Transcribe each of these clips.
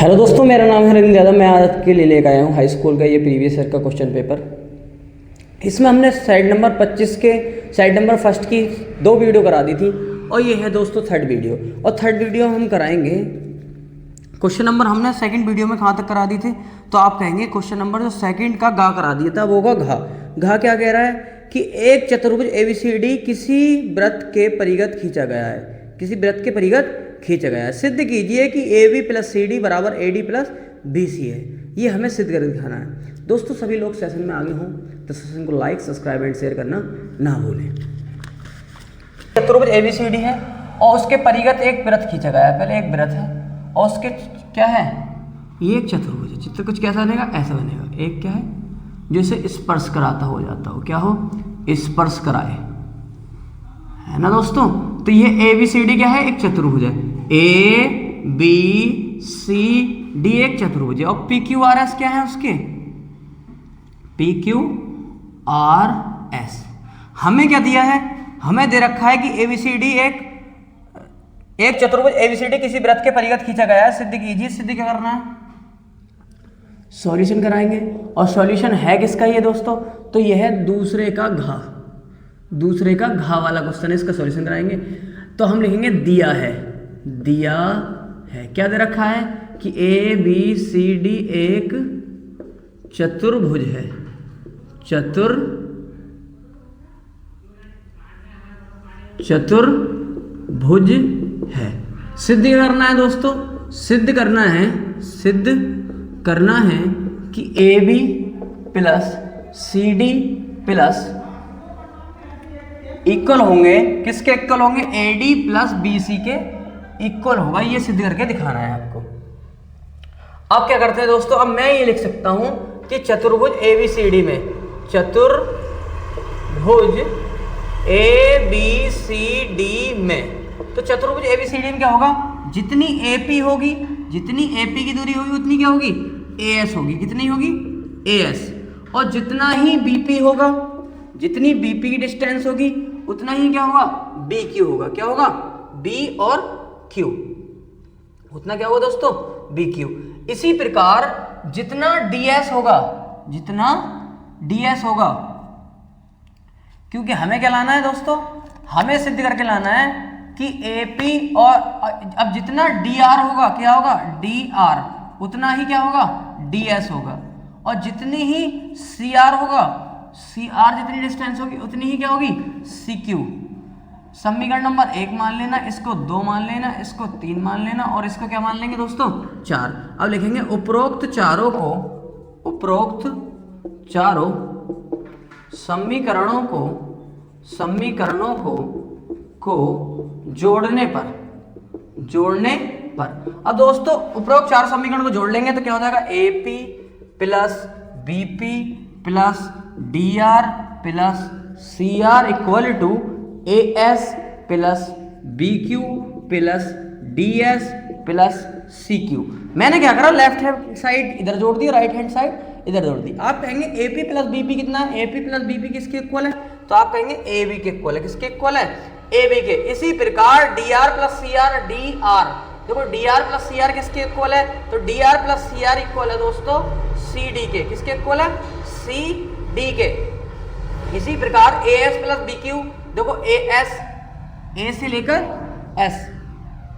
Hello दोस्तों, मेरा नाम है रविंद्र यादव। मैं आज आपके लिए लेकर आया हूँ हाई स्कूल का ये प्रीवियस ईयर का क्वेश्चन पेपर। इसमें हमने साइड नंबर 25 के साइड नंबर फर्स्ट की 2 वीडियो करा दी थी और ये है दोस्तों थर्ड वीडियो। और थर्ड वीडियो हम कराएंगे क्वेश्चन नंबर हमने सेकंड वीडियो में कहाँ तक करा दी थी, तो आप कहेंगे क्वेश्चन नंबर जो सेकंड का गा करा दिया था वो होगा घा। घा क्या कह रहा है कि एक चतुर्भुज ABCD किसी वृत्त के परिगत खींचा गया है, किसी वृत्त के परिगत खींचा गया है। सिद्ध कीजिए कि AB + CD बराबर AD + BC है। ये हमें सिद्ध करके दिखाना है। दोस्तों सभी लोग सेशन में आगे हों तो सेशन को लाइक, सब्सक्राइब एंड शेयर करना ना भूलें। चतुर्भुज ABCD है और उसके परिगत एक वृत्त खींचा गया है। पहले एक वृत्त है और उसके क्या है, ये एक चतुर्भुज है। चित्र कुछ कैसा बनेगा, ऐसा बनेगा। एक क्या है जैसे स्पर्श कराता हो जाता हो, क्या हो, स्पर्श कराए, है ना दोस्तों। तो ये ABCD क्या है, एक चतुर्भुज है। ABCD एक चतुर्भुज है और PQRS क्या है उसके, PQRS हमें क्या दिया है, हमें दे रखा है कि ABCD एक चतुर्भुज ABCD किसी वृत्त के परिगत खींचा गया है। सिद्ध कीजिए। सिद्ध क्या करना है, सॉल्यूशन कराएंगे। और सॉल्यूशन है किसका ये दोस्तों, तो यह है दूसरे का घा, दूसरे का घा वाला क्वेश्चन है। इसका सॉल्यूशन कराएंगे तो हम लिखेंगे दिया है, दिया है। क्या दे रखा है कि ABCD एक चतुर्भुज है, चतुर्भुज है। सिद्ध करना है दोस्तों, सिद्ध करना है कि AB + CD + इक्वल होंगे, किसके इक्वल होंगे, AD + BC के इक्वल होगा। ये सिद्ध करके दिखाना है आपको। अब क्या करते हैं दोस्तों, अब मैं ये लिख सकता हूं कि चतुर्भुज ABCD में, चतुर्भुज ABCD में, तो चतुर्भुज ABCD में क्या होगा, जितनी AP होगी, जितनी AP की दूरी होगी उतनी क्या होगी, AS होगी। कितनी होगी, AS। और जितना ही BP होगा, जितनी BP की डिस्टेंस होगी उतना ही क्या होगा, BQ होगा। क्या होगा, B और Q, उतना क्या होगा दोस्तों, BQ। इसी प्रकार जितना DS होगा, जितना DS होगा, क्योंकि हमें क्या लाना है दोस्तों, हमें सिद्ध करके लाना है कि AP और अब जितना DR होगा, क्या होगा, DR, उतना ही क्या होगा, DS होगा। और जितनी ही CR होगा, CR जितनी डिस्टेंस होगी उतनी ही क्या होगी, CQ। समीकरण नंबर 1 मान लेना, इसको 2 मान लेना, इसको 3 मान लेना और इसको क्या मान लेंगे दोस्तों, 4। अब लिखेंगे उपरोक्त चारों समीकरणों को जोड़ने पर। अब दोस्तों उपरोक्त 4 समीकरण को जोड़ लेंगे तो क्या हो जाएगा, AP + BP + DR + CR = AS + BQ + DS + CQ। मैंने क्या करा, लेफ्ट हैंड साइड इधर जोड़ दी, राइट हैंड साइड इधर जोड़ दी। आप कहेंगे AP + BP कितना है, AP + BP किसके इक्वल है, तो आप कहेंगे AB के इक्वल है। किसके इक्वल है, AB के। इसी प्रकार DR + CR, DR, देखो DR + CR किसके इक्वल है, तो DR + CR इक्वल है दोस्तों CD के। किसके इक्वल है, CD के। इसी प्रकार AS + BQ, देखो AS, A से लेकर S,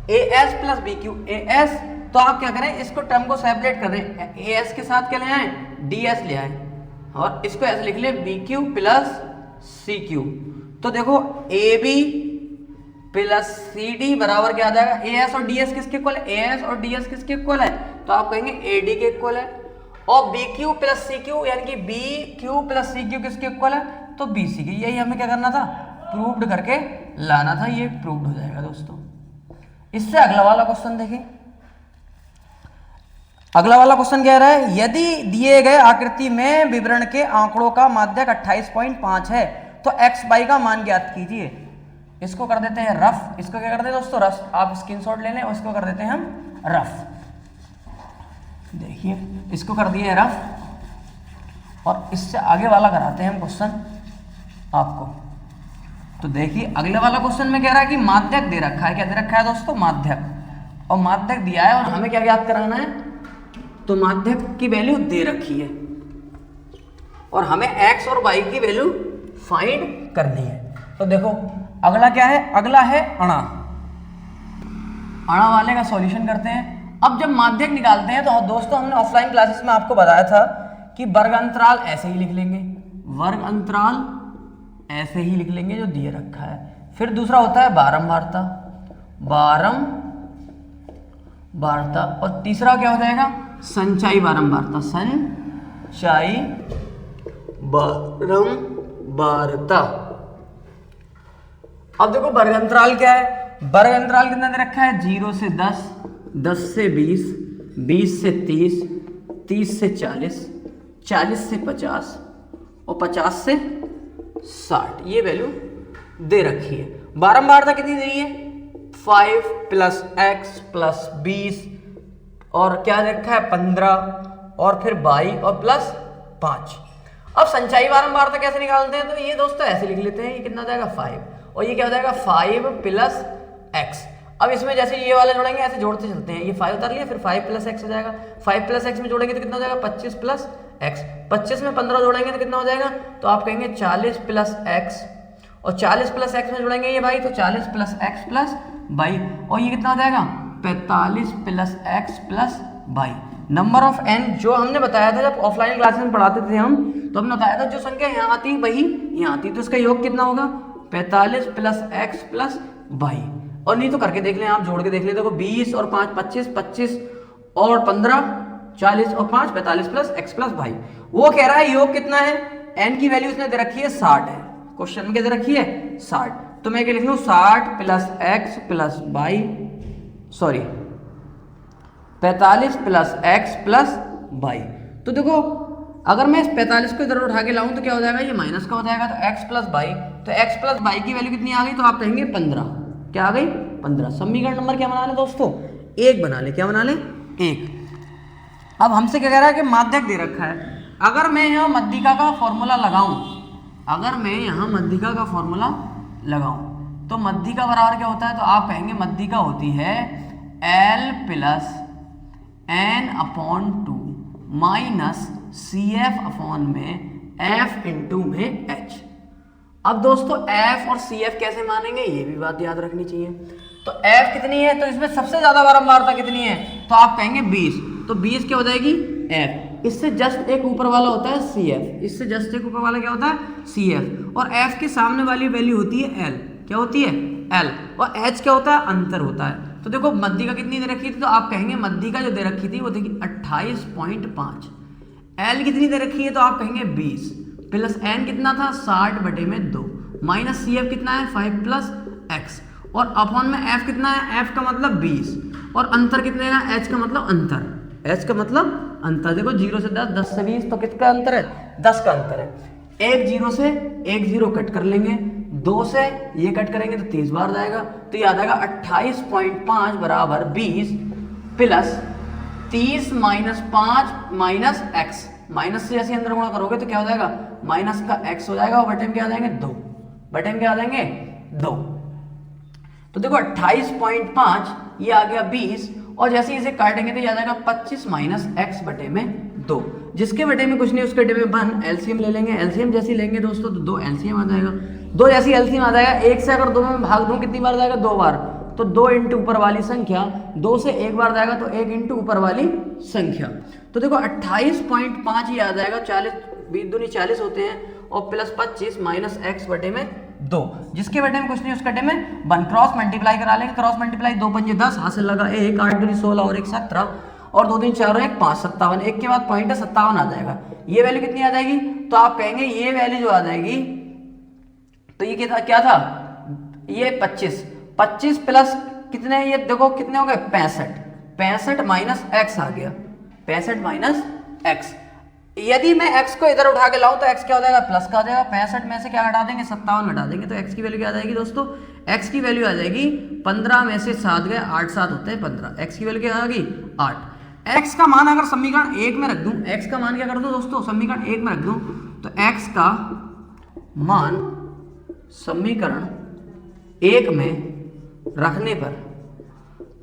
AS + BQ, AS, तो आप क्या करें, इसको टर्म को सेपरेट कर रहे हैं, AS के साथ क्या ले आए, DS ले आए और इसको ऐसे लिख ले, BQ + CQ। तो देखो AB + CD बराबर क्या आ जाएगा, AS और DS किसके इक्वल है, AS और DS किसके इक्वल है, तो आप कहेंगे AD के इक्वल है। और BQ + CQ यानी कि BQ + CQ किसके इक्वल है, तो BC के। यही हमें क्या करना था, प्रूव्ड करके लाना था। ये प्रूव्ड हो जाएगा दोस्तों। इससे अगला वाला क्वेश्चन देखिए। अगला वाला क्वेश्चन कह रहा है, यदि दिए गए आकृति में विवरण के आंकड़ों का माध्यक 28.5 है तो XY का मान ज्ञात कीजिए। इसको कर देते हैं रफ। इसको क्या करते हैं दोस्तों, रफ। आप स्क्रीनशॉट ले लें और इसको कर देते हैं हम रफ। देखिए इसको कर दिए रफ और इससे आगे वाला कराते हैं हम क्वेश्चन आपको। तो देखिए अगले वाला क्वेश्चन में कह रहा है कि माध्यक दे रखा है। क्या दे रखा है दोस्तों? माध्यक। और माध्यक दिया है और हमें क्या ज्ञात कराना है? तो माध्यक की वैल्यू दे रखी है और हमें x और y की वैल्यू फाइंड करनी है। तो देखो अगला क्या है, अगला है अणा। अणा वाले का सॉल्यूशन करते हैं। अब जब माध्यक निकालते हैं तो दोस्तों हमने ऑफलाइन क्लासेस में आपको बताया था कि वर्ग अंतराल ऐसे ही लिख लेंगे, वर्ग अंतराल ऐसे ही लिख लेंगे जो दिए रखा है। फिर दूसरा होता है बारंबारता, बारंबारता, और तीसरा क्या हो जाएगा, संचयी बारंबारता, संचयी बारंबारता। अब देखो वर्ग अंतराल क्या है, वर्ग अंतराल कितना दे रखा है, 0 से 10, 10 से 20, 20 से 30, 30 से 40, 40 से 50 और 50 से 60, ये वैल्यू दे रखी है। बारंबारता कितनी दी है, 5 + x + 20 और क्या रखा है 15 और फिर 22 और प्लस 5। अब संचयी बारंबारता कैसे निकालते हैं, तो ये दोस्तों ऐसे लिख लेते हैं, ये कितना हो जाएगा 5 और ये क्या हो जाएगा 5 + x। अब इसमें जैसे ये वाले जोड़ेंगे ऐसे जोड़ते चलते हैं, ये 5 उतार लिया, फिर 5 + x हो जाएगा, 5 + x में जोड़ेंगे तो कितना हो जाएगा 25 + x, 25 में 15 जोड़ेंगे तो कितना हो जाएगा, तो आप कहेंगे 40 + x और 40 + x में जोड़ेंगे ये भाई तो 40 + x + y और ये कितना हो जाएगा 45 + x + y। Number of n जो हमने बताया था जब ऑफलाइन क्लासेस में पढ़ाते थे हम, तो हमने बताया था जो संख्या यहाँ आती है वही यहाँ आती है, तो इसका योग कितना होगा 45 + x + y। और नहीं तो करके देख लें, आप जोड़ के देख लें, देखो 20 और 5 25, 25 और 15 40 और 5 45 + x + y। वो कह रहा है योग कितना है, n की वैल्यू इसने दे रखी है 60 है, क्वेश्चन में क्या दे रखी है 60, तो मैं क्या लिख लूं 60 + x + y, sorry 45 + x + y। तो देखो अगर मैं इस 45 को इधर उठा के लाऊं तो क्या हो जाएगा, ये माइनस का हो जाएगा, तो x + y, तो x + y की वैल्यू कितनी आ गई, तो आप कहेंगे 15, क्या आ गई 15। समीकरण नंबर क्या बना ले दोस्तों, 1 बना ले, क्या बना ले 1। अब हमसे क्या कह रहा है कि माध्यक दे रखा है, अगर मैं यहाँ मध्यिका का फॉर्मूला लगाऊं, अगर मैं यहाँ मध्यिका का फॉर्मूला लगाऊं तो मध्यिका बराबर क्या होता है, तो आप कहेंगे मध्यिका होती है L + n/2 माइनस CF/में F × में H। अब दोस्तों F और CF कैसे मानेंगे, ये भी बात याद रखनी चाहिए। तो F कितनी है, तो इसमें सबसे ज्यादा बारंबारता कितनी है, तो आप कहेंगे 20, तो 20 क्या हो जाएगी F, इससे जस्ट एक ऊपर वाला होता है CF, इससे जस्ट एक ऊपर वाला क्या होता है CF, और F के सामने वाली वैल्यू होती है L, क्या होती है L, और H क्या होता है अंतर होता है। तो देखो मध्यिका कितनी दे रखी थी, तो आप कहेंगे मध्यिका जो दे रखी थी वो देखिए 28.5, L कितनी दे रखी है, तो आप कहेंगे 20 प्लस n कितना था 60/2 माइनस CF कितना है 5 + x और अपॉन में f कितना है, f का मतलब 20 और अंतर कितने का, h का मतलब अंतर, h का मतलब अंतर। देखो 0 से 10, 10 से 20, तो कितना अंतर है 10 का अंतर है। एक 0 से एक 0 कट कर लेंगे, 2 से ये कट करेंगे तो 30 बार जाएगा, तो याद आएगा 28.5 = 20 प्लस 30 - 5 - x, माइनस से जैसे अंदर गुणा करोगे तो क्या हो जाएगा माइनस का x हो जाएगा और बटे में क्या आ जाएंगे 2, बटे में क्या आ जाएंगे 2। तो देखो 28.5 ये आ गया 20 और जैसे इसे काटेंगे तो ये आ जाएगा 25 - x बटे में 2, जिसके बटे में कुछ नहीं उसके बटे में 1, एलसीएम ले लेंगे। एलसीएम जैसे लेंगे दोस्तों तो 2 एलसीएम आ जाएगा, 2 जैसी एलसीएम आ जाएगा। 1 से अगर 2 में भाग दूं कितनी बार जाएगा 2 बार, तो 2 × ऊपर वाली संख्या, 2 से 1 बार जाएगा तो 1 × ऊपर वाली संख्या। तो देखो 28.5 ये आ जाएगा, 40 20 दूनी 40 होते हैं और प्लस 25 - x बटे में 2, जिसके बटे में कुछ नहीं उसके बटे में 1, क्रॉस मल्टीप्लाई करा लेंगे, क्रॉस मल्टीप्लाई 2 × 5 = 10, हासिल लगा 1, 8 दूनी 16 और 1 17 और 2 3 4 और 1 5 57, 1 के बाद पॉइंट है 57 आ जाएगा। ये वैल्यू कितनी आ जाएगी, तो आप कहेंगे ये वैल्यू जो आ जाएगी, तो ये क्या था ये 25 प्लस कितने, ये देखो कितने हो गए 65 - x आ गया, 65 - x। यदि मैं x को इधर उठा के लाऊं तो x क्या हो जाएगा प्लस का आ जाएगा, 65 में से क्या हटा देंगे 57 हटा देंगे, तो x की वैल्यू क्या आ जाएगी दोस्तों, x की वैल्यू आ जाएगी 15 में से 7 गए 8 7 होते हैं 15, x की वैल्यू क्या आ गई 8। x का मान अगर समीकरण 1 में रख दूं, x का मान क्या कर दूं दोस्तों समीकरण 1 में रख दूं, तो x का मान समीकरण 1 में रखने पर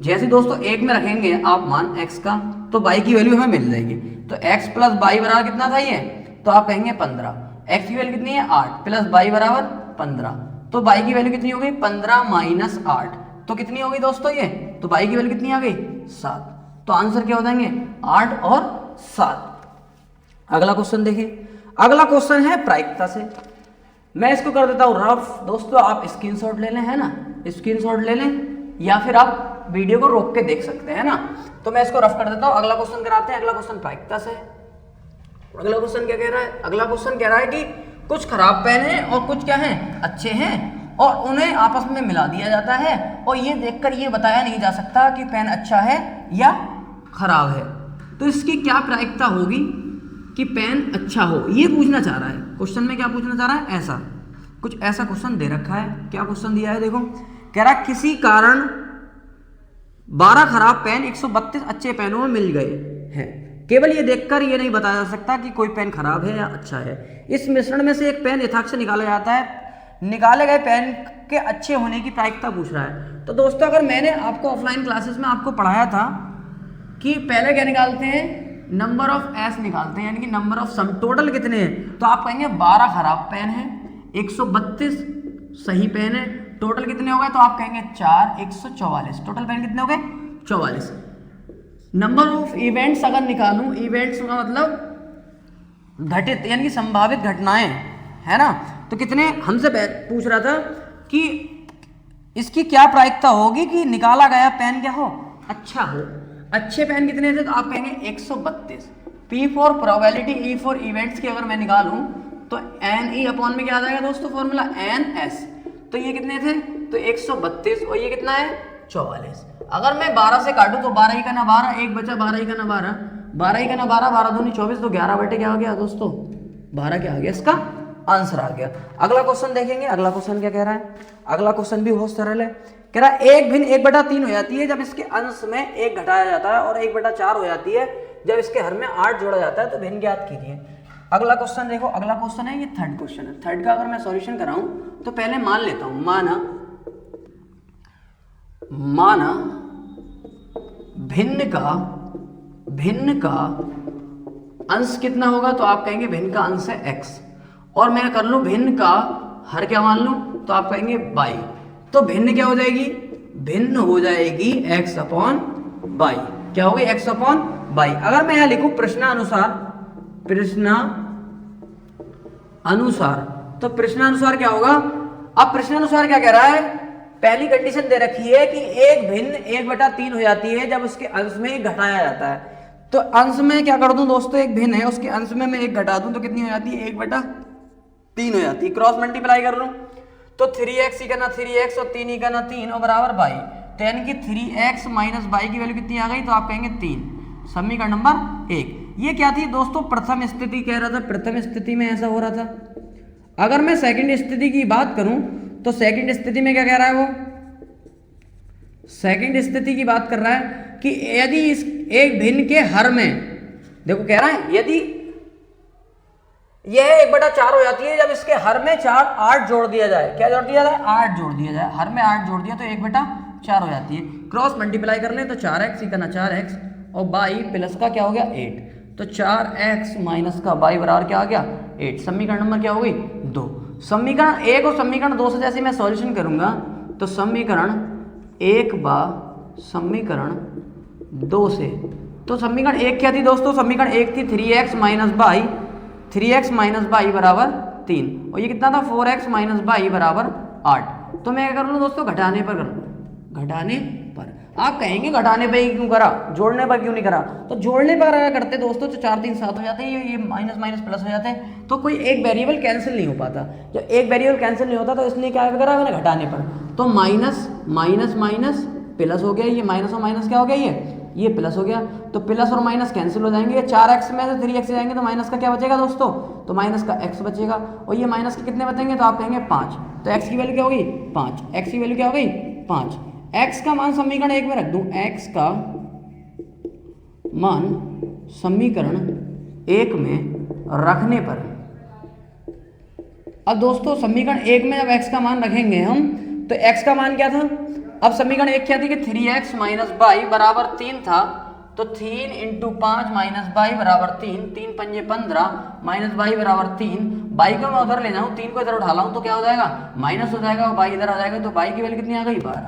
जैसे दोस्तों एक में रखेंगे आप मान x का, तो y की वैल्यू हमें मिल जाएगी। तो x प्लस y बराबर कितना था ये, तो आप कहेंगे 15। x की वैल्यू कितनी है 8 प्लस y बराबर 15, तो y की वैल्यू कितनी हो गई 15 माइनस 8, तो कितनी हो गई दोस्तों ये, तो y की वैल्यू कितनी आ गई 7। तो आंसर क्या हो जाएंगे 8 और 7। अगला क्वेश्चन देखिए, अगला क्वेश्चन है प्रायिकता से। मैं इसको कर देता हूँ रफ दोस्तों, आप स्क्रीनशॉट ले लें, है ना, स्क्रीनशॉट ले लें या फिर आप वीडियो को रोक के देख सकते हैं ना। तो मैं इसको रफ कर देता हूँ। अगला क्वेश्चन कराते हैं। अगला क्वेश्चन प्रायिकता से। अगला क्वेश्चन क्या कह रहा है, अगला क्वेश्चन कह रहा है कि कुछ खराब पेन हैं और कुछ क्या हैं अच्छे हैं, और उन्हें आपस में मिला दिया जाता है, और ये देखकर ये बताया नहीं जा सकता कि पेन अच्छा है या खराब है। तो इसकी क्या प्रायिकता होगी कि पेन अच्छा हो, ये पूछना चाह रहा है क्वेश्चन में। क्या पूछना चाह रहा है, ऐसा कुछ ऐसा क्वेश्चन दे रखा है। क्या क्वेश्चन दिया है देखो, कह रहा किसी कारण 12 खराब पेन 132 अच्छे पेनों में मिल गए हैं। केवल ये देखकर ये नहीं बताया जा सकता कि कोई पेन खराब है या अच्छा है। इस मिश्रण में से एक पेन यथार्थ से निकाला जाता है। निकाले गए पेन के अच्छे होने की प्रायिकता पूछ रहा है। तो दोस्तों अगर मैंने आपको ऑफलाइन क्लासेस में आपको पढ़ाया था कि पहले क्या निकालते हैं, नंबर ऑफ एस निकालते हैं, यानी कि नंबर ऑफ सम, टोटल कितने हैं, तो आप कहेंगे 12 खराब पेन है, 132 सही पेन है, टोटल कितने हो गए, तो आप कहेंगे 4, 144। टोटल पेन कितने हो गए 44। नंबर ऑफ इवेंट्स अगर निकालूं, इवेंट्स का मतलब घटित यानी कि संभावित घटनाएं, है ना, तो कितने हमसे पूछ रहा था कि इसकी क्या प्रायिकता होगी कि निकाला गया पेन क्या हो, अच्छा हो। अच्छे पेन कितने थे, तो आप कहेंगे 132। P for probability, E for events की अगर मैं निकालूं तो NE अपॉन में क्या आ जाएगा दोस्तों फॉर्मूला NS। तो ये कितने थे, तो 132 और ये कितना है 44। अगर मैं 12 से काटूं तो 12 ही का ना 12, एक बचा 12 ही का ना 12, 12 ही का ना 12, 12 दूनी 24, तो 11 बटे क्या आ गया दोस्तों 12 क्या आ गया, इसका आंसर आ गया। अगला क्वेश्चन देखेंगे। अगला क्वेश्चन क्या कह रहा है, अगला क्वेश्चन भी बहुत सरल है। कह रहा है एक भिन्न 1/3 हो जाती है जब इसके अंश में 1 घटाया जाता है, और 1/4 हो जाती है जब इसके हर में 8 जोड़ा जाता है, तो भिन्न ज्ञात कीजिए। अगला क्वेश्चन देखो, अगला क्वेश्चन है, ये थर्ड क्वेश्चन है। थर्ड का अगर मैं सॉल्यूशन कराऊं तो पहले मान लेता हूं, माना भिन्न का अंश कितना होगा, तो आप कहेंगे भिन्न का अंश है x, और मैं कर लूं भिन्न का हर क्या मान लूं, तो आप कहेंगे y। तो भिन्न क्या हो जाएगी, भिन्न हो जाएगी x अपॉन y। क्या होगी, x अपॉन y। अगर मैं यहां लिखूं प्रश्नानुसार, तो प्रश्नानुसार क्या होगा। अब प्रश्नानुसार क्या कह रहा है, पहली कंडीशन दे रखी है कि एक भिन्न 1/3 हो जाती है जब उसके अंश में 1 घटाया जाता है। तो अंश में क्या कर दूं दोस्तों, एक भिन्न है उसके अंश में मैं 1 घटा दूं तो कितनी हो जाती है, 1/3 हो जाती है। क्रॉस मल्टीप्लाई कर लूं तो 3x ही करना 3x और 3 ही करना 3 और बराबर y। तो यानी कि 3x माइनस y की वैल्यू कितनी आ गई, तो आप कहेंगे 3। समीकरण नंबर 1। ये क्या थी दोस्तों, प्रथम स्थिति कह रहा था, प्रथम स्थिति में ऐसा हो रहा था। अगर मैं सेकंड स्थिति की बात करूं तो सेकंड स्थिति में क्या कह रहा है, वो सेकंड स्थिति की बात कर रहा है कि यदि इस एक भिन्न के हर में, देखो कह रहा है यदि यह 1/4 हो जाती है जब इसके हर में 8 जोड़ दिया जाए। क्या जोड़ दिया जाए, 8 जोड़ दिया जाए। हर में 8 जोड़ दिया तो 1/4 हो जाती है। क्रॉस मल्टीप्लाई कर ले तो 4x ही करना 4x और y प्लस का क्या हो गया 8। तो 4x माइनस का y बराबर क्या आ गया 8। समीकरण नंबर क्या हो गई 2। समीकरण 1 और समीकरण 2 से जैसे मैं सॉल्यूशन करूंगा तो समीकरण 1 बा समीकरण 2 से, तो समीकरण 1 क्या थी दोस्तों, समीकरण 1 थी 3x माइनस y बराबर 3, और ये कितना था 4x माइनस y बराबर 8। तो मैं क्या कर लूँ दोस्तों, घटाने पर करूँ, घटाने पर। आप कहेंगे घटाने पर ही क्यों करा, जोड़ने पर क्यों नहीं करा, तो जोड़ने पर अगर करते दोस्तों तो 4 3 7 हो जाते हैं, ये माइनस माइनस प्लस हो जाते हैं, तो कोई एक वेरिएबल कैंसिल नहीं हो पाता। जब एक वेरिएबल कैंसिल नहीं होता तो इसलिए क्या करा मैंने, घटाने पर। तो माइनस माइनस माइनस प्लस हो गया, ये माइनस और माइनस क्या हो गया, ये प्लस हो गया। तो प्लस और माइनस कैंसिल हो जाएंगे, ये 4x में से 3x जाएंगे तो माइनस का क्या बचेगा दोस्तों, तो माइनस का x बचेगा, और ये माइनस के कितने बचेंगे, तो आप कहेंगे 5। तो x की वैल्यू क्या होगी 5, x की वैल्यू क्या हो गई 5। x का मान समीकरण 1 में रख दूं, x का मान समीकरण 1 में रखने पर, अब दोस्तों समीकरण 1 में जब x का मान रखेंगे हम, तो x का मान क्या था अब समीकरण एक क्या थी कि 3x माइनस बाई बराबर 3 था, तो 3 इंटू 5 माइनस बाई बराबर 3, 3 पंजे 15 माइनस बाई बराबर 3। बाई को मैं उधर ले जाऊँ, 3 को इधर उठा लाऊं तो क्या हो जाएगा, माइनस हो जाएगा, और बाई इधर आ जाएगा, तो बाई की वैल्यू कितनी आ गई, 12।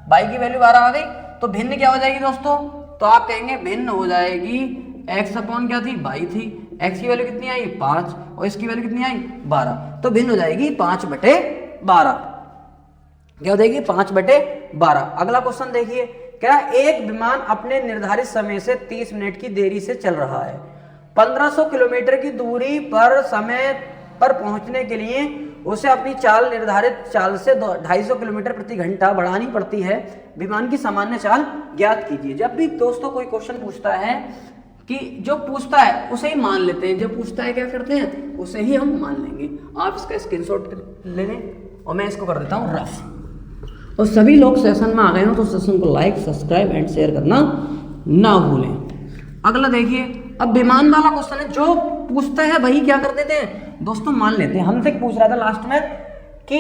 बाई की वैल्यू 12 आ गई, तो भिन्न क्या हो जाएगी दोस्तों, तो आप कहेंगे भिन्न हो जाएगी x अपॉन क्या थी, बाई थी, x की वैल्यू कितनी आई 5 और इसकी वैल्यू कितनी आई 12, तो भिन्न हो जाएगी 5/12। क्या हो जाएगी 5/12। अगला क्वेश्चन देखिए, क्या एक विमान अपने निर्धारित समय से 30 मिनट की देरी से चल रहा है। 1500 किलोमीटर की दूरी पर समय पर पहुंचने के लिए उसे अपनी चाल निर्धारित चाल से 250 किलोमीटर प्रति घंटा बढ़ानी पड़ती है। विमान की सामान्य चाल ज्ञात कीजिए। जब भी दोस्तों कोई क्वेश्चन पूछता है कि जो पूछता है उसे ही मान लेते हैं, जो पूछता है क्या करते हैं, उसे ही हम मान लेंगे। आप इसका स्क्रीनशॉट ले लें और मैं इसको कर देता हूँ रफ। और सभी लोग सेशन में आ गए हो तो सेशन को लाइक, सब्सक्राइब एंड शेयर करना ना भूलें। अगला देखिए, अब विमान वाला क्वेश्चन है, जो पूछता है वही क्या कर देते हैं दोस्तों, मान लेते हैं। हमसे पूछ रहा था लास्ट में कि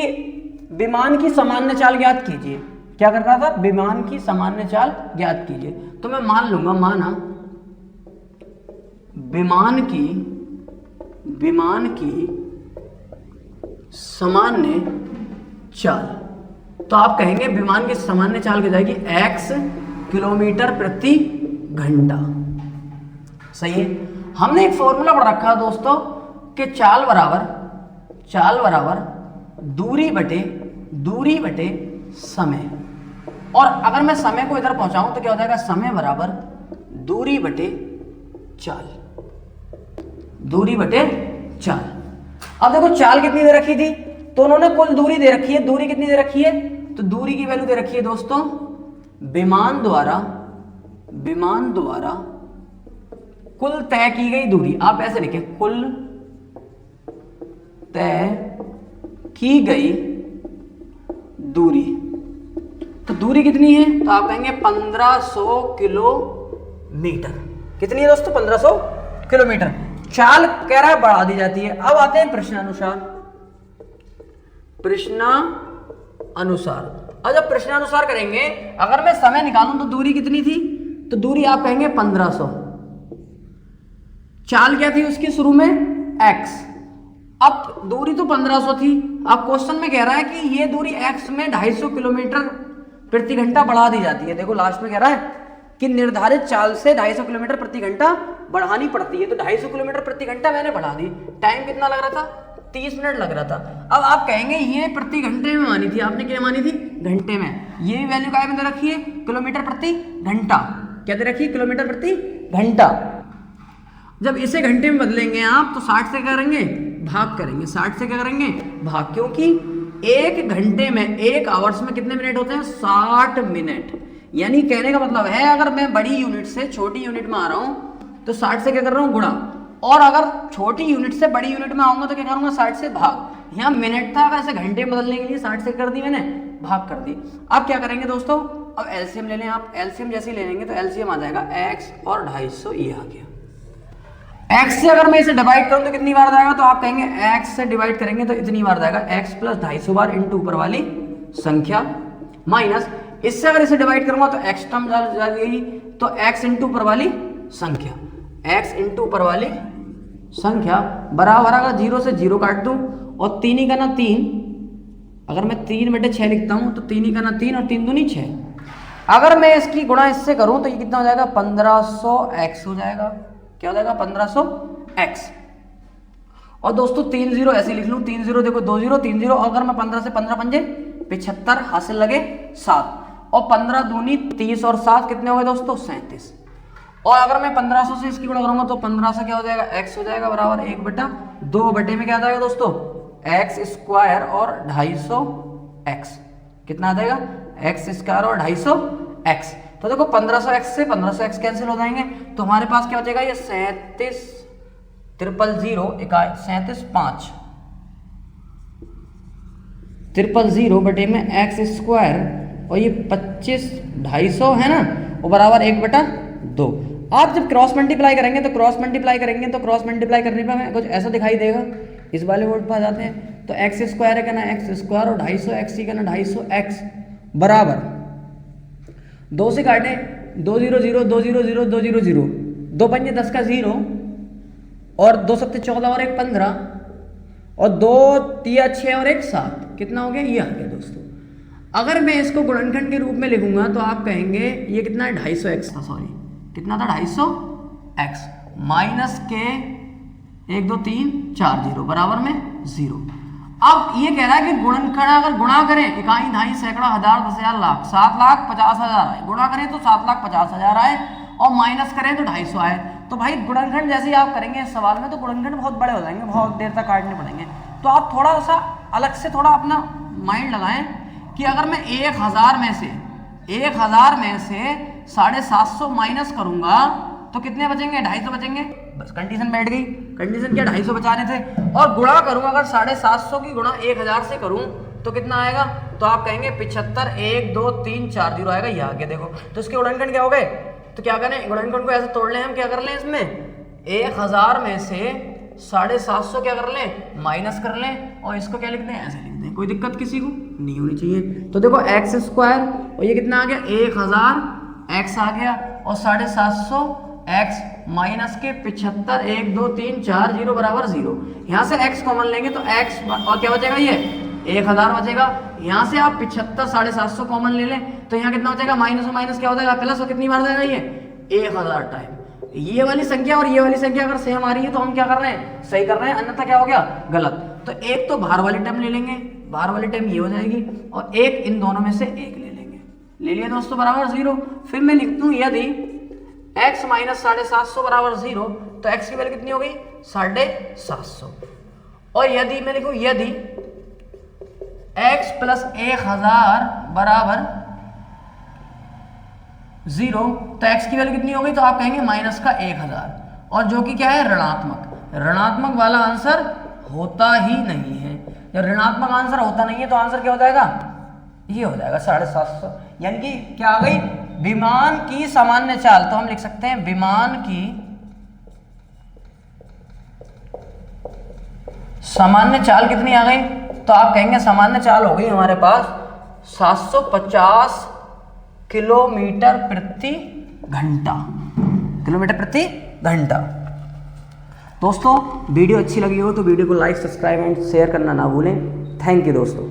विमान की सामान्य चाल ज्ञात कीजिए। क्या कर रहा था, विमान की सामान्य चाल ज्ञात कीजिए, तो मैं मान लूंगा, माना विमान की सामान्य चाल, तो आप कहेंगे विमान की सामान्य चाल की जाएगी x किलोमीटर प्रति घंटा। सही है। हमने एक फॉर्मूला पढ़ रखा है दोस्तों कि चाल बराबर दूरी बटे समय। और अगर मैं समय को इधर पहुंचाऊं तो क्या हो जाएगा, समय बराबर दूरी बटे चाल। अब देखो चाल कितनी दे रखी थी, तो उन्होंने कुल दूरी दे रखी है। दूरी कितनी दे रखी है, तो दूरी की वैल्यू दे रखी है दोस्तों, विमान द्वारा कुल तय की गई दूरी। आप ऐसे लिखें, कुल तय की गई दूरी। तो दूरी कितनी है, तो आप कहेंगे 1500 किलोमीटर। कितनी है दोस्तों, 1500 किलोमीटर। चाल कह रहा है बढ़ा दी जाती है। अब आते हैं प्रश्नानुसार। अब जब प्रश्नानुसार करेंगे, अगर मैं समय निकालूं तो दूरी कितनी थी, तो दूरी आप कहेंगे 1500। चाल क्या थी उसकी शुरू में, x। अब दूरी तो 1500 थी। अब क्वेश्चन में कह रहा है कि ये दूरी x में 250 किलोमीटर प्रति घंटा बढ़ा दी जाती है। देखो लास्ट में कह रहा है कि निर्धारित चाल से 250 किलोमीटर प्रति घंटा बढ़ानी पड़ती है। तो 250 किलोमीटर प्रति घंटा मैंने बढ़ा दी। टाइम कितना लग रहा था, 30 मिनट लग रहा था। अब आप कहेंगे ये प्रति घंटे में मानी थी, आपने क्या मानी थी, घंटे में। ये वैल्यू क्या में दे रखी है, किलोमीटर प्रति घंटा। क्या दे रखी है, किलोमीटर प्रति घंटा। जब इसे घंटे में बदलेंगे आप तो 60 से क्या करेंगे, भाग करेंगे। 60 से क्या करेंगे, भाग, क्योंकि एक घंटे में, एक आवर्स में कितने मिनट होते हैं, 60 मिनट। यानी कहने का मतलब है अगर मैं बड़ी यूनिट से छोटी यूनिट में आ रहा हूं तो 60 से क्या कर रहा हूं, गुणा। और अगर छोटी यूनिट से बड़ी यूनिट में आऊंगा तो क्या करूंगा, 60 से भाग। यहाँ मिनट था, वैसे घंटे में बदलने के लिए 60 से कर दी मैंने, भाग कर दी। अब क्या करेंगे दोस्तों, अब एलसीएम ले लें आप। एलसीएम जैसे ही ले लेंगे तो एलसीएम आ जाएगा x और 250, ये आ गया। x से अगर मैं इसे डिवाइड करूं तो कितनी बार जाएगा, तो आप कहेंगे x से डिवाइड करेंगे तो इतनी बार जाएगा, x प्लस 250 बार इंटू ऊपर वाली संख्या, माइनस इससे अगर इसे डिवाइड करूंगा तो x टर्म जाएगी, तो x इंटू ऊपर वाली संख्या, x इंटू ऊपर वाली संख्या बराबर, अगर 0 से 0 काट दूं और 3 ही का ना 3, अगर मैं 3/6 लिखता हूं तो 3 ही का ना 3 और 3 दूनी 6। अगर मैं इसकी गुणा इससे करूं तो ये कितना हो जाएगा, 1500x हो जाएगा। क्या हो जाएगा, 1500x। और दोस्तों 3 0 ऐसे लिख लूं, 3 0 देखो 2 0 3 0। अगर मैं 15 से 15 पंजे 75, हासिल लगे 7, और 15 दूनी 30 और 7 कितने हो गए दोस्तों, 37। और अगर मैं 1500 से इसकी गुणा करूंगा तो 15 से क्या हो जाएगा, x हो जाएगा बराबर 1/2 बटे में क्या आ जाएगा दोस्तों, x स्क्वायर और 250x। कितना आ जाएगा, x स्क्वायर और 250x। तो देखो 1500x से 1500x कैंसिल हो जाएंगे, तो हमारे पास क्या बचेगा, ये 37 000 बटे में x स्क्वायर और ये 25 250 है ना, और बराबर 1/2। आप जब क्रॉस मल्टीप्लाई करेंगे तो क्रॉस मल्टीप्लाई करने पर हमें कुछ ऐसा दिखाई देगा। इस वाले वर्ड पर आ जाते हैं तो x स्क्वायर है क्या ना, x स्क्वायर और 250x ही का ना 250x बराबर 2 से काटे 2 0 0 2 0 0 2 0 0, 2 पंजे 10 का 0 और 2 सत्ते 14 और 1 15 और 2 तिया 6 और 1 7, कितना हो गया? ये आ गया दोस्तों। अगर मैं इसको गुणनखंड के रूप में लिखूंगा तो आप कहेंगे ये कितना है? 250x था, सॉरी कितना था? 250x माइनस के 1 2 3 4 0 बराबर में 0। अब ये कह रहा है कि गुणनखंड अगर गुणा करें, इकाई दहाई सैकड़ा हजार 10 हजार लाख 7,50,000 आए, गुणा करें तो 7,50,000 आए और माइनस करें तो 250 आए। तो भाई गुणनखंड जैसे ही आप करेंगे इस सवाल में तो गुणनखंड बहुत बड़े हो जाएंगे, बहुत देर तक काटने पड़ेंगे। तो आप थोड़ा सा अलग से थोड़ा अपना माइंड लगाएं कि अगर मैं 1000 में से 750 माइनस करूंगा तो कितने बचेंगे? 250 बचेंगे। बस कंडीशन बैठ गई। कंडीशन क्या? 250 बचाने थे। और गुणा करूंगा, अगर 750 की गुणा 1000 से करूं तो कितना आएगा? तो आप कहेंगे 75 1 2 3 4 0 आएगा। ये आगे देखो, तो इसके गुणनखंड क्या हो गए? तो क्या करें? गुणनखंड को ऐसे तोड़ लें हम, क्या कर लें इसमें 1000 में से 750 क्या कर लें? माइनस कर लें और इसको क्या लिख दें? ऐसे लिख दें। कोई दिक्कत किसी को नहीं होनी चाहिए। तो देखो x स्क्वायर और ये कितना आ गया? 1000 x आ गया और 750 x माइनस के 75 1 2 3 4 0 बराबर 0। यहाँ से x कॉमन लेंगे तो x और क्या बचेगा? ये 1000 बचेगा। यहाँ से आप 75 750 कॉमन ले लें तो यहाँ कितना बचेगा? माइनस और माइनस क्या हो जाएगा? प्लस। और कितनी बार जाएगा? ये 1000 टाइम। ये वाली संख्या और ये वाली संख्या अगर सेम आ रही है तो हम क्या कर रहे हैं? सही कर रहे हैं, अन्यथा क्या हो गया? गलत। तो एक तो बाहर वाली टर्म ले लेंगे, बाहर वाली टर्म ये हो जाएगी और एक इन दोनों में से एक ले लेंगे। ले लिया दोस्तों बराबर 0। फिर मैं लिख दूं यदि x माइनस 750 बराबर 0 तो x की वैल्यू कितनी हो गई? 750। और यदि मैं लिखूं यदि x प्लस 1000 बराबर 0 तो x की वैल्यू कितनी हो गई? तो आप कहेंगे माइनस का 1000, और जो कि क्या है? ऋणात्मक। ऋणात्मक वाला आंसर होता ही नहीं है। जब ऋणात्मक आंसर होता नहीं है तो आंसर क्या हो जाएगा? ये हो जाएगा 750। यानी कि क्या आ गई? विमान की सामान्य चाल। तो हम लिख सकते हैं विमान की सामान्य चाल कितनी आ गई? तो आप कहेंगे सामान्य चाल हो गई हमारे पास 750 किलोमीटर प्रति घंटा। किलोमीटर प्रति घंटा। दोस्तों वीडियो अच्छी लगी हो तो वीडियो को लाइक सब्सक्राइब एंड शेयर करना ना भूलें। थैंक यू दोस्तों।